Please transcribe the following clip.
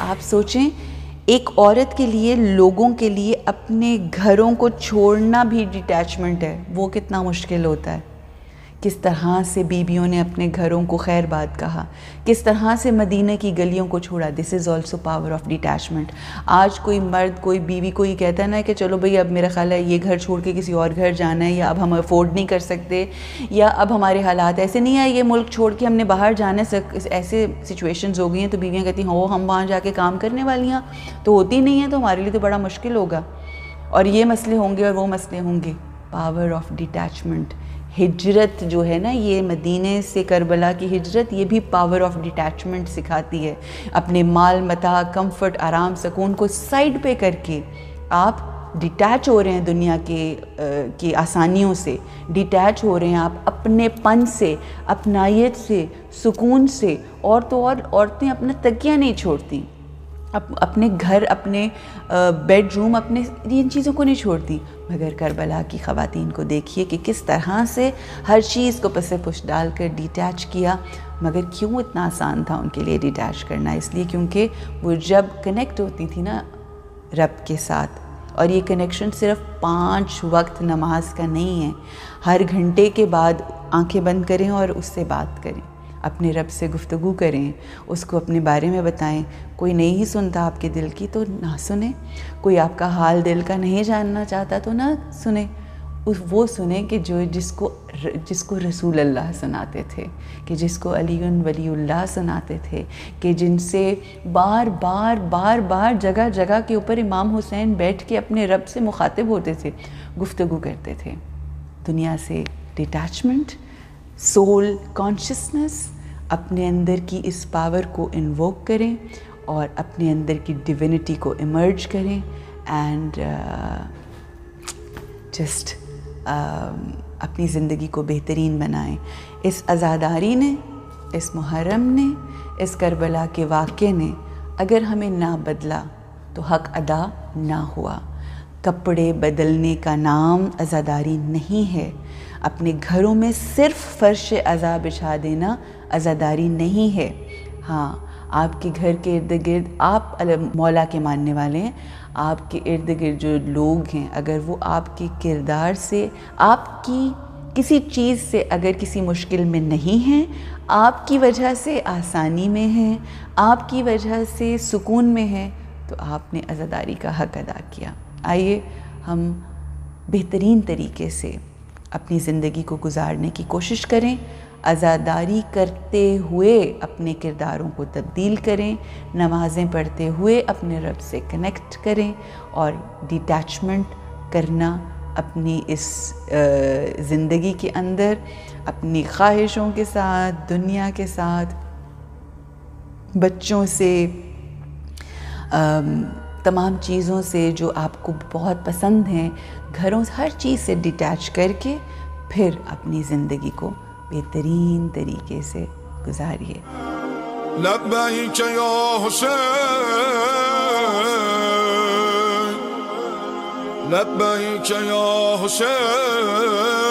آپ سوچیں ایک عورت کے لیے، لوگوں کے لیے اپنے گھروں کو چھوڑنا بھی ڈیٹیچمنٹ ہے، وہ کتنا مشکل ہوتا ہے. کس طرح سے بیویوں نے اپنے گھروں کو خیر بات کہا، کس طرح سے مدینہ کی گلیوں کو چھوڑا. This is also power of detachment. آج کوئی مرد، کوئی بیوی کو یہ کہتا ہے نا کہ چلو بھئی اب میرا خیال ہے یہ گھر چھوڑ کے کسی اور گھر جانا ہے، یا اب ہم افورڈ نہیں کر سکتے، یا اب ہمارے حالات ایسے نہیں ہیں، یہ ملک چھوڑ کے ہم نے باہر جانا ہے. ایسے سچویشنز ہو گئی ہیں تو بیویاں کہتی ہیں ہو ہم وہاں جا کے کام کرنے والی ہیں تو ہوتی نہیں ہیں، تو ہمارے لیے تو بڑا مشکل ہوگا، اور یہ مسئلے ہوں گے اور وہ مسئلے ہوں گے. Power of detachment. ہجرت جو ہے نا، یہ مدینے سے کربلا کی ہجرت، یہ بھی پاور آف ڈیٹیچمنٹ سکھاتی ہے. اپنے مال متاع، کمفرٹ، آرام، سکون کو سائڈ پہ کر کے آپ ڈیٹیچ ہو رہے ہیں دنیا کی آسانیوں سے، ڈیٹیچ ہو رہے ہیں آپ اپنے پن سے، اپنائیت سے، سکون سے. اور تو اور عورتیں اپنا تکیہ نہیں چھوڑتی، اپنے گھر، اپنے بیڈ روم، اپنے ان چیزوں کو نہیں چھوڑتی. مگر کربلا کی خواتین کو دیکھیے کہ کس طرح سے ہر چیز کو پس پش ڈال کر ڈیٹیچ کیا. مگر کیوں اتنا آسان تھا ان کے لیے ڈیٹیچ کرنا؟ اس لیے کیونکہ وہ جب کنیکٹ ہوتی تھی نا رب کے ساتھ، اور یہ کنیکشن صرف 5 وقت نماز کا نہیں ہے، ہر گھنٹے کے بعد آنکھیں بند کریں اور اس سے بات کریں، اپنے رب سے گفتگو کریں، اس کو اپنے بارے میں بتائیں. کوئی نہیں ہی سنتا آپ کے دل کی تو نہ سنیں، کوئی آپ کا حال دل کا نہیں جاننا چاہتا تو نہ سنیں. وہ سنیں کہ جس کو رسول اللہ سناتے تھے، کہ جس کو علی ولی اللہ سناتے تھے، کہ جن سے بار بار جگہ جگہ کے اوپر امام حسین بیٹھ کے اپنے رب سے مخاطب ہوتے تھے، گفتگو کرتے تھے. دنیا سے ڈیٹیچمنٹ، سول کانشسنس، اپنے اندر کی اس پاور کو انووک کریں اور اپنے اندر کی ڈیوینٹی کو ایمرج کریں، اینڈ جسٹ اپنی زندگی کو بہترین بنائیں. اس عزاداری نے، اس محرم نے، اس کربلا کے واقعے نے اگر ہمیں نہ بدلا تو حق ادا نہ ہوا. کپڑے بدلنے کا نام عزاداری نہیں ہے. اپنے گھروں میں صرف فرش عزا بچھا دینا عزاداری نہیں ہے. ہاں، آپ کے گھر کے ارد گرد، آپ مولا کے ماننے والے ہیں، آپ کے ارد گرد جو لوگ ہیں، اگر وہ آپ کے کردار سے، آپ کی کسی چیز سے اگر کسی مشکل میں نہیں ہیں، آپ کی وجہ سے آسانی میں ہیں، آپ کی وجہ سے سکون میں ہیں، تو آپ نے عزاداری کا حق ادا کیا. آئیے ہم بہترین طریقے سے اپنی زندگی کو گزارنے کی کوشش کریں، عزاداری کرتے ہوئے اپنے کرداروں کو تبدیل کریں، نمازیں پڑھتے ہوئے اپنے رب سے کنیکٹ کریں، اور ڈیٹیچمنٹ کرنا اپنی اس زندگی کے اندر، اپنی خواہشوں کے ساتھ، دنیا کے ساتھ، بچوں سے، تمام چیزوں سے جو آپ کو بہت پسند ہیں، گھروں سے، ہر چیز سے ڈیٹیچ کر کے پھر اپنی زندگی کو بہترین طریقے سے گزاریے. لبیک یا حسین، لبیک یا حسین.